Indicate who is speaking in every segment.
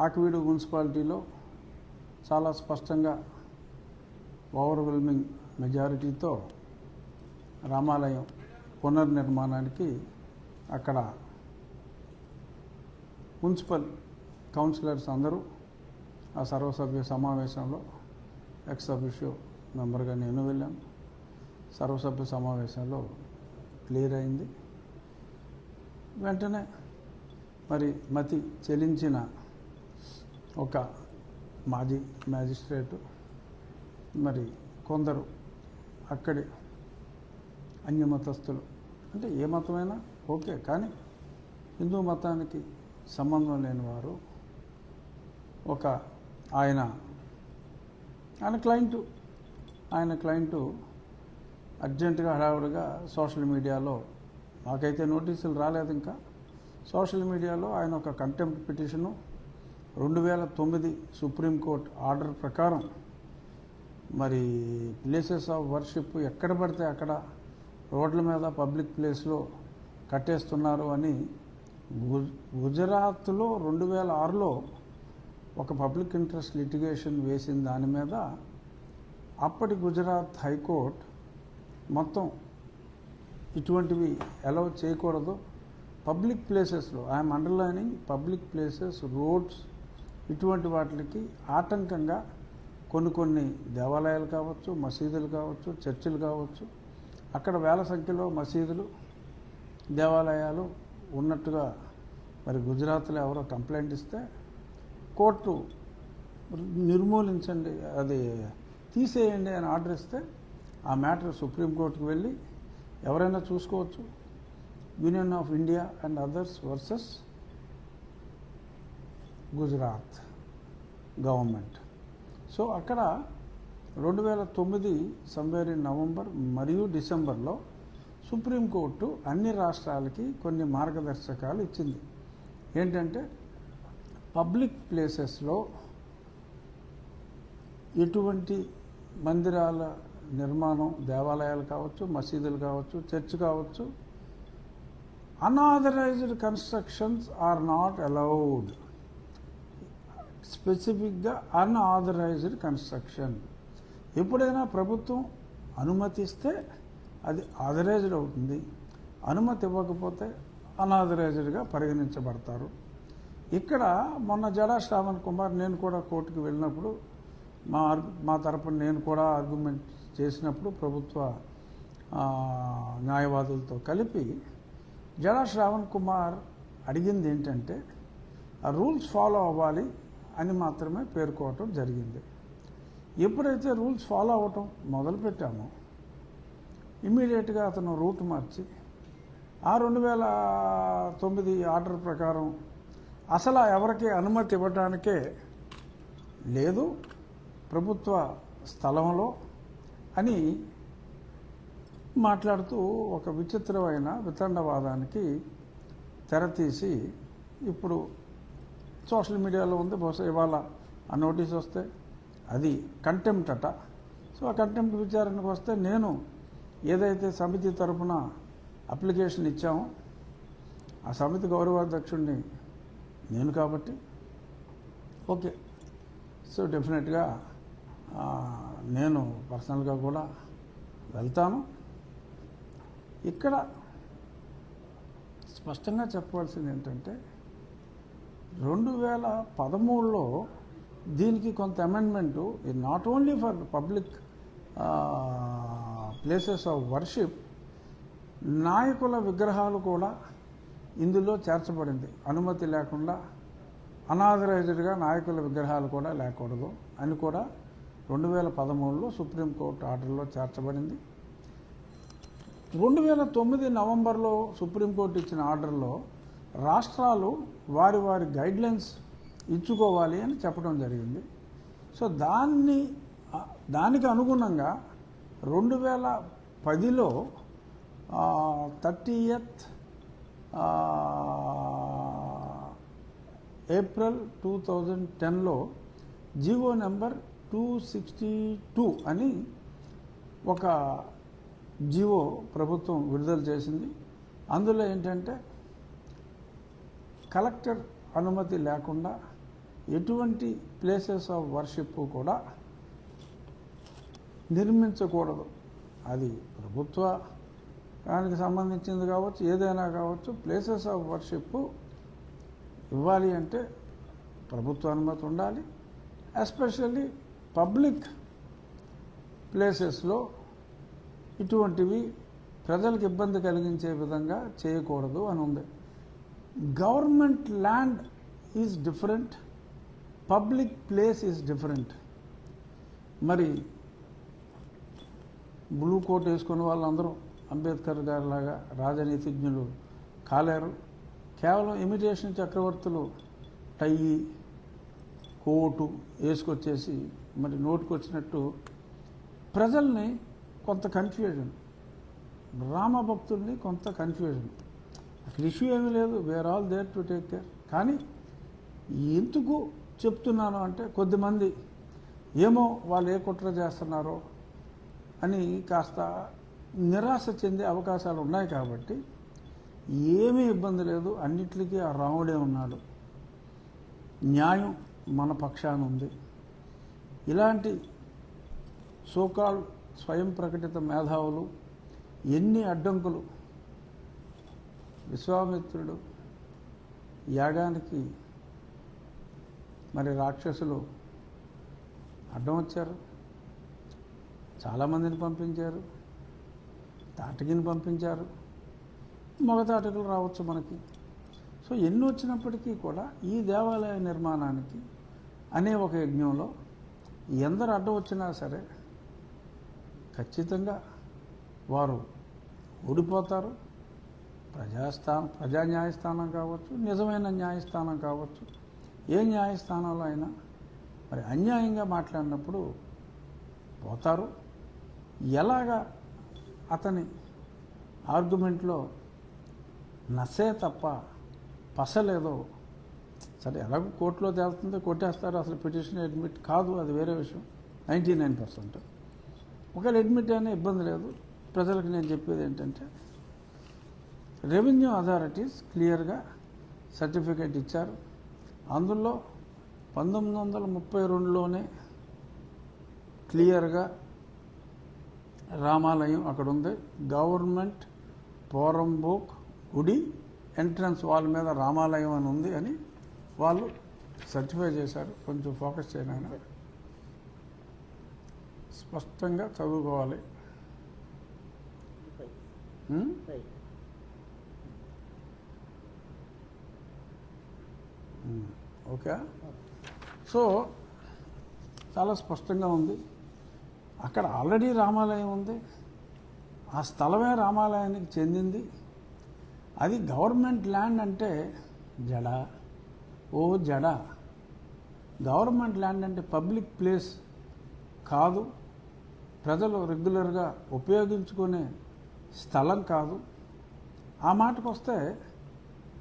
Speaker 1: ఆకివీడు మున్సిపాలిటీలో చాలా స్పష్టంగా ఓవర్వెల్మింగ్ మెజారిటీతో రామాలయం పునర్నిర్మాణానికి అక్కడ మున్సిపల్ కౌన్సిలర్స్ అందరూ ఆ సర్వసభ్య సమావేశంలో ఎక్స్ అఫిషియో మెంబర్గా నేను వెళ్ళాను. సర్వసభ్య సమావేశంలో క్లియర్ అయింది. వెంటనే మరి మతి చెలించిన ఒక మాజీ మ్యాజిస్ట్రేటు మరి కొందరు అక్కడి అన్యమతస్థులు, అంటే ఏ మతమైనా ఓకే, కానీ హిందూ మతానికి సంబంధం లేని వారు ఒక ఆయన క్లయింటు అర్జెంటుగా హడావుడిగా సోషల్ మీడియాలో, మాకైతే నోటీసులు రాలేదు ఇంకా, సోషల్ మీడియాలో ఆయన ఒక కంటెంప్ట్ పిటిషను 2009 సుప్రీంకోర్టు ఆర్డర్ ప్రకారం మరి ప్లేసెస్ ఆఫ్ వర్షిప్ ఎక్కడ పడితే అక్కడ రోడ్ల మీద పబ్లిక్ ప్లేస్లో కట్టేస్తున్నారు అని గుజరాత్లో 2006లో ఒక పబ్లిక్ ఇంట్రెస్ట్ లిటిగేషన్ వేసిన దాని మీద అప్పటి గుజరాత్ హైకోర్టు మొత్తం ఇటువంటివి అలౌ చేయకూడదు, పబ్లిక్ ప్లేసెస్లో, I'm underlining public places, roads, ఇటువంటి వాటికి ఆటంకంగా కొన్ని దేవాలయాలు కావచ్చు, మసీదులు కావచ్చు, చర్చిలు కావచ్చు, అక్కడ వేల సంఖ్యలో మసీదులు, దేవాలయాలు ఉన్నట్టుగా మరి గుజరాత్లో ఎవరో కంప్లైంట్ ఇస్తే కోర్టు నిర్మూలించండి, అది తీసేయండి అని ఆర్డర్ ఇస్తే ఆ మ్యాటర్ సుప్రీంకోర్టుకు వెళ్ళి ఎవరైనా చూసుకోవచ్చు. Union of India and others versus Gujarat government. So అక్కడ 2009 సంవేర్ ఇన్ నవంబర్ మరియు డిసెంబర్లో సుప్రీంకోర్టు అన్ని రాష్ట్రాలకి కొన్ని మార్గదర్శకాలు ఇచ్చింది. ఏంటంటే పబ్లిక్ ప్లేసెస్లో ఎటువంటి మందిరాల నిర్మాణం, దేవాలయాలు కావచ్చు, మసీదులు కావచ్చు, చర్చ్ కావచ్చు, unauthorised constructions are not allowed. స్పెసిఫిక్గా అన్ఆథరైజ్డ్ కన్స్ట్రక్షన్, ఎప్పుడైనా ప్రభుత్వం అనుమతిస్తే అది ఆథరైజ్డ్ అవుతుంది, అనుమతి ఇవ్వకపోతే అన్ఆథరైజ్డ్గా పరిగణించబడతారు. ఇక్కడ మొన్న జడా శ్రావణ్ కుమార్, నేను కూడా కోర్టుకు వెళ్ళినప్పుడు మా తరపున నేను కూడా ఆర్గ్యుమెంట్ చేసినప్పుడు ప్రభుత్వ న్యాయవాదులతో కలిపి జడా శ్రావణ్ కుమార్ అడిగింది ఏంటంటే ఆ రూల్స్ ఫాలో అవ్వాలి అని మాత్రమే పేర్కోవటం జరిగింది. ఎప్పుడైతే రూల్స్ ఫాలో అవ్వటం మొదలుపెట్టామో ఇమ్మీడియట్గా అతను రూట్ మార్చి ఆ 2009 ఆర్డర్ ప్రకారం అసలు ఎవరికి అనుమతి ఇవ్వడానికే లేదు ప్రభుత్వ స్థలంలో అని మాట్లాడుతూ ఒక విచిత్రమైన వితండవాదానికి తెరతీసి ఇప్పుడు సోషల్ మీడియాలో ఉంది. బహుశా ఇవాళ ఆ నోటీస్ వస్తే అది కంటెంప్ట్ అట. సో ఆ కంటెంప్ట్ విచారణకు వస్తే నేను ఏదైతే సమితి తరఫున అప్లికేషన్ ఇచ్చామో ఆ సమితి గౌరవాధ్యక్షుడిని నేను కాబట్టి ఓకే, సో డెఫినెట్గా నేను పర్సనల్గా కూడా వెళ్తాను. ఇక్కడ స్పష్టంగా చెప్పవలసింది ఏంటంటే 2013లో దీనికి కొంత amendment, not only for public places of worship, నాయకుల విగ్రహాలు కూడా ఇందులో చేర్చబడింది. అనుమతి లేకుండా అనాథరైజ్డ్గా నాయకుల విగ్రహాలు కూడా లేకూడదు అని కూడా 2013లో సుప్రీంకోర్టు ఆర్డర్లో చేర్చబడింది. 2009 నవంబర్లో సుప్రీంకోర్టు ఇచ్చిన ఆర్డర్లో రాష్ట్రాలు వారి గైడ్లైన్స్ ఇచ్చుకోవాలి అని చెప్పడం జరిగింది. సో దానికి అనుగుణంగా 2010లో 30th ఏప్రిల్ 2010లో జీవో నెంబర్ 262 అని ఒక జీవో ప్రభుత్వం విడుదల చేసింది. అందులో ఏంటంటే కలెక్టర్ అనుమతి లేకుండా ఎటువంటి ప్లేసెస్ ఆఫ్ వర్షిప్ కూడా నిర్మించకూడదు. అది ప్రభుత్వానికి సంబంధించింది కావచ్చు, ఏదైనా కావచ్చు. ప్లేసెస్ ఆఫ్ వర్షిప్ ఇవ్వాలి అంటే ప్రభుత్వ అనుమతి ఉండాలి. ఎస్పెషల్లీ పబ్లిక్ ప్లేసెస్లో ఇటువంటివి ప్రజలకు ఇబ్బంది కలిగించే విధంగా చేయకూడదు అని ఉంది. Government land is different, public place is different. మరి బ్లూ కోట్ వేసుకున్న వాళ్ళందరూ అంబేద్కర్ గారి లాగా రాజనీతిజ్ఞులు కాలేరు. కేవలం ఇమిటేషన్ చక్రవర్తులు టై కోటు వేసుకొచ్చేసి మరి నోటుకు వచ్చినట్టు ప్రజల్ని కొంత కన్ఫ్యూజన్, రామభక్తుల్ని కొంత కన్ఫ్యూజన్. అక్కడ ఇష్యూ ఏమీ లేదు, we are all there to take care. కానీ ఎందుకు చెప్తున్నాను అంటే కొద్దిమంది ఏమో వాళ్ళు ఏ కుట్ర చేస్తున్నారో అని కాస్త నిరాశ చెందే అవకాశాలు ఉన్నాయి. కాబట్టి ఏమీ ఇబ్బంది లేదు, అన్నిటికీ ఆ రాముడే ఉన్నాడు, న్యాయం మన పక్షాన ఉంది. ఇలాంటి సోకాల్ స్వయం ప్రకటిత మేధావులు ఎన్ని అడ్డంకులు, విశ్వామిత్రుడు యాగానికి మరి రాక్షసులు అడ్డం వచ్చారు, చాలామందిని పంపించారు, తాటకిని పంపించారు, మగ తాటకులు రావచ్చు మనకి. సో ఎన్ని వచ్చినప్పటికీ కూడా ఈ దేవాలయ నిర్మాణానికి అనే ఒక యజ్ఞంలో ఎందరు అడ్డం వచ్చినా సరే ఖచ్చితంగా వారు ఓడిపోతారు. ప్రజా న్యాయస్థానం కావచ్చు, నిజమైన న్యాయస్థానం కావచ్చు, ఏ న్యాయస్థానంలో అయినా మరి అన్యాయంగా మాట్లాడినప్పుడు పోతారు. ఎలాగా అతని ఆర్గ్యుమెంట్లో నసే తప్ప పసలేదో సరే, ఎలాగో కోర్టులో తేలుతుందో కొట్టేస్తారు. అసలు పిటిషన్ అడ్మిట్ కాదు, అది వేరే విషయం. 99% ఒకవేళ అడ్మిట్ అయినా ఇబ్బంది లేదు. ప్రజలకు నేను చెప్పేది ఏంటంటే రెవెన్యూ అథారిటీస్ క్లియర్గా సర్టిఫికేట్ ఇచ్చారు. అందులో 1932లోనే క్లియర్గా రామాలయం అక్కడ ఉంది. గవర్నమెంట్ పోరంబోక్ గుడి ఎంట్రన్స్ వాల్ మీద రామాలయం అని ఉంది అని వాళ్ళు సర్టిఫై చేశారు. కొంచెం ఫోకస్ చేయనైనా స్పష్టంగా చదువుకోవాలి. ఓకే, సో చాలా స్పష్టంగా ఉంది. అక్కడ ఆల్రెడీ రామాలయం ఉంది, ఆ స్థలమే రామాలయానికి చెందింది. అది గవర్నమెంట్ ల్యాండ్ అంటే జడ, ఓ జడ. గవర్నమెంట్ ల్యాండ్ అంటే పబ్లిక్ ప్లేస్ కాదు, ప్రజలు రెగ్యులర్గా ఉపయోగించుకునే స్థలం కాదు. ఆ మాటకు వస్తే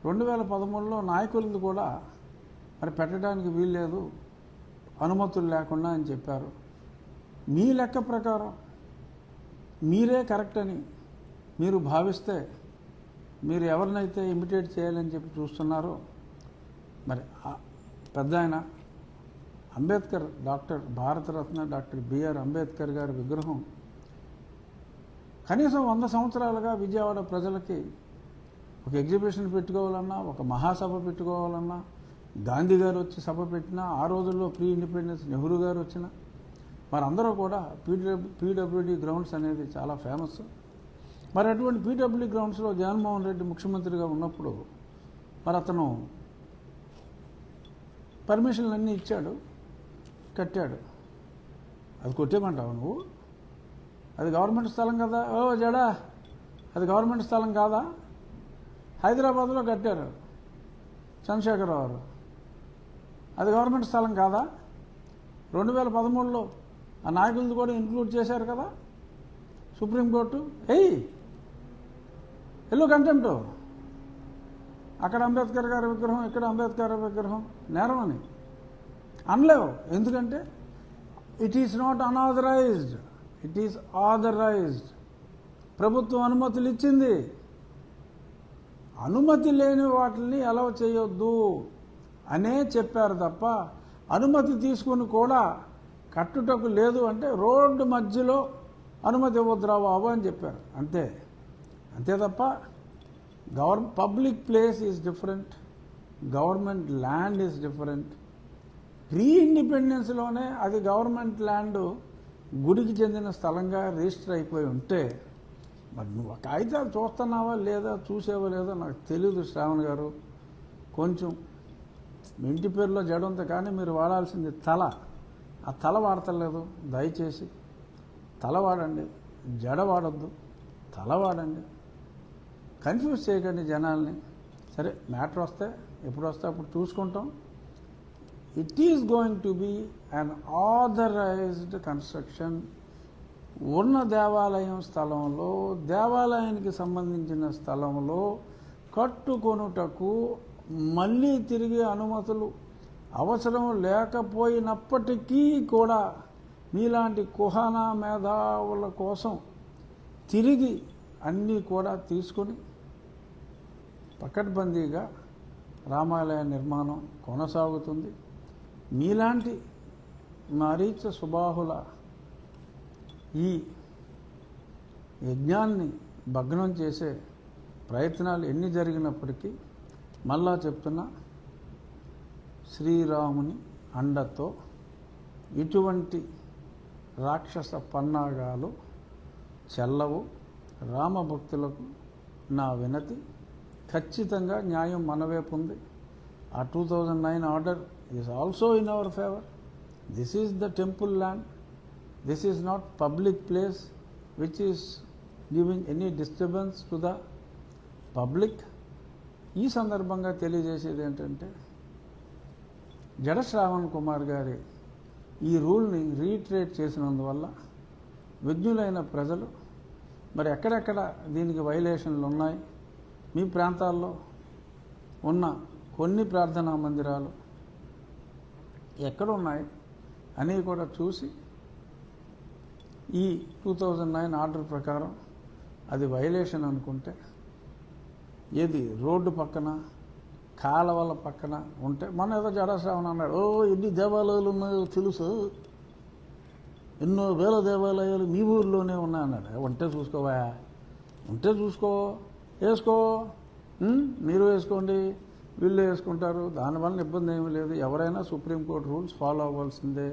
Speaker 1: 2013లో నాయకులది కూడా మరి పెట్టడానికి వీల్లేదు, అనుమతులు లేకుండా అని చెప్పారు. మీ లెక్క ప్రకారం మీరే కరెక్ట్ అని మీరు భావిస్తే మీరు ఎవరినైతే ఇమిటేట్ చేయాలని చెప్పి చూస్తున్నారో మరి పెద్ద ఆయన అంబేద్కర్, భారతరత్న డాక్టర్ బిఆర్ అంబేద్కర్ గారి విగ్రహం కనీసం 100 సంవత్సరాలుగా విజయవాడ ప్రజలకి ఒక ఎగ్జిబిషన్ పెట్టుకోవాలన్నా, ఒక మహాసభ పెట్టుకోవాలన్నా, గాంధీ గారు వచ్చి సభ పెట్టినా, ఆ రోజుల్లో ప్రీ ఇండిపెండెన్స్ నెహ్రూ గారు వచ్చినా మరి అందరూ కూడా పీడబ్ల్యూడీ గ్రౌండ్స్ అనేది చాలా ఫేమస్. మరి అటువంటి పీడబ్ల్యూడీ గ్రౌండ్స్లో జగన్మోహన్ రెడ్డి ముఖ్యమంత్రిగా ఉన్నప్పుడు మరి అతను పర్మిషన్లు అన్నీ ఇచ్చాడు, కట్టాడు. అది కొట్టేమంటావు నువ్వు? అది గవర్నమెంట్ స్థలం కదా. ఓ జడా, అది గవర్నమెంట్ స్థలం కాదా? హైదరాబాద్లో కట్టారు చంద్రశేఖరరావు గారు, అది గవర్నమెంట్ స్థలం కాదా? 2013లో ఆ నాయకులది కూడా ఇంక్లూడ్ చేశారు కదా సుప్రీంకోర్టు. ఎల్లు కంటెంప్ట్. అక్కడ అంబేద్కర్ గారి విగ్రహం, ఇక్కడ అంబేద్కర్ విగ్రహం నేరం అని అనలేవు. ఎందుకంటే it is not unauthorised, it is authorised. ప్రభుత్వం అనుమతులు ఇచ్చింది. అనుమతి లేని వాటిని అలౌ చేయొద్దు అనే చెప్పారు తప్ప అనుమతి తీసుకుని కూడా కట్టుటకు లేదు అంటే రోడ్డు మధ్యలో అనుమతి ఇవ్వద్దురా బాబు అని చెప్పారు. అంతే తప్ప public place is different, government land is different. Pre ఇండిపెండెన్స్లోనే అది గవర్నమెంట్ ల్యాండ్ గుడికి చెందిన స్థలంగా రిజిస్టర్ అయిపోయి ఉంటే మరి నువ్వు ఆ కాగితాలు చూస్తున్నావా లేదా చూసేవో లేదో నాకు తెలియదు శ్రావణ్ గారు. కొంచెం మీ ఇంటి పేరులో జడ ఉంది కానీ మీరు వాడాల్సింది తల. ఆ తల వాడతలేదు. దయచేసి తల వాడండి, జడ వాడద్దు, తల వాడండి. కన్ఫ్యూజ్ చేయకండి జనాల్ని. సరే మ్యాటర్ వస్తే ఎప్పుడు వస్తే అప్పుడు చూసుకుంటాం. It is going to be unauthorised construction. ఉన్న దేవాలయం స్థలంలో, దేవాలయానికి సంబంధించిన స్థలంలో కట్టుకొనుటకు మళ్ళీ తిరిగి అనుమతులు అవసరం లేకపోయినప్పటికీ కూడా మీలాంటి కుహానా మేధావుల కోసం తిరిగి అన్నీ కూడా తీసుకొని పకడ్బందీగా రామాలయ నిర్మాణం కొనసాగుతుంది. మీలాంటి మారీచ సుబాహుల ఈ యజ్ఞాన్ని భగ్నం చేసే ప్రయత్నాలు ఎన్ని జరిగినప్పటికీ మళ్ళా చెప్తున్నా, శ్రీరాముని అండతో ఇటువంటి రాక్షస పన్నాగాలు చెల్లవు. రామభక్తులకు నా వినతి, ఖచ్చితంగా న్యాయం మన వైపు ఉంది. ఆ 2009 order is also in our favour. This is the temple land. This is not public place which is giving any disturbance to the public. ఈ సందర్భంగా తెలియజేసేది ఏంటంటే, జడ శ్రావణ్ కుమార్ గారి ఈ రూల్ని రీట్రేట్ చేసినందువల్ల విజ్ఞులైన ప్రజలు మరి ఎక్కడెక్కడ దీనికి వైలేషన్లు ఉన్నాయి, మీ ప్రాంతాల్లో ఉన్న కొన్ని ప్రార్థనా మందిరాలు ఎక్కడున్నాయి అని కూడా చూసి ఈ 2009 ఆర్డర్ ప్రకారం అది వైలేషన్ అనుకుంటే, ఏది రోడ్డు పక్కన కాలవల పక్కన ఉంటే, మన ఏదో జడశ్రావణ అన్నాడు, ఎన్ని దేవాలయాలు ఉన్నాయో తెలుసు, ఎన్నో వేల దేవాలయాలు మీ ఊర్లోనే ఉన్నాయన్నాడు. ఉంటే చూసుకోవా, ఉంటే చూసుకో, వేసుకో, మీరు వేసుకోండి, వీళ్ళు వేసుకుంటారు, దానివల్ల ఇబ్బంది ఏమీ లేదు. ఎవరైనా సుప్రీంకోర్టు రూల్స్ ఫాలో అవ్వాల్సిందే.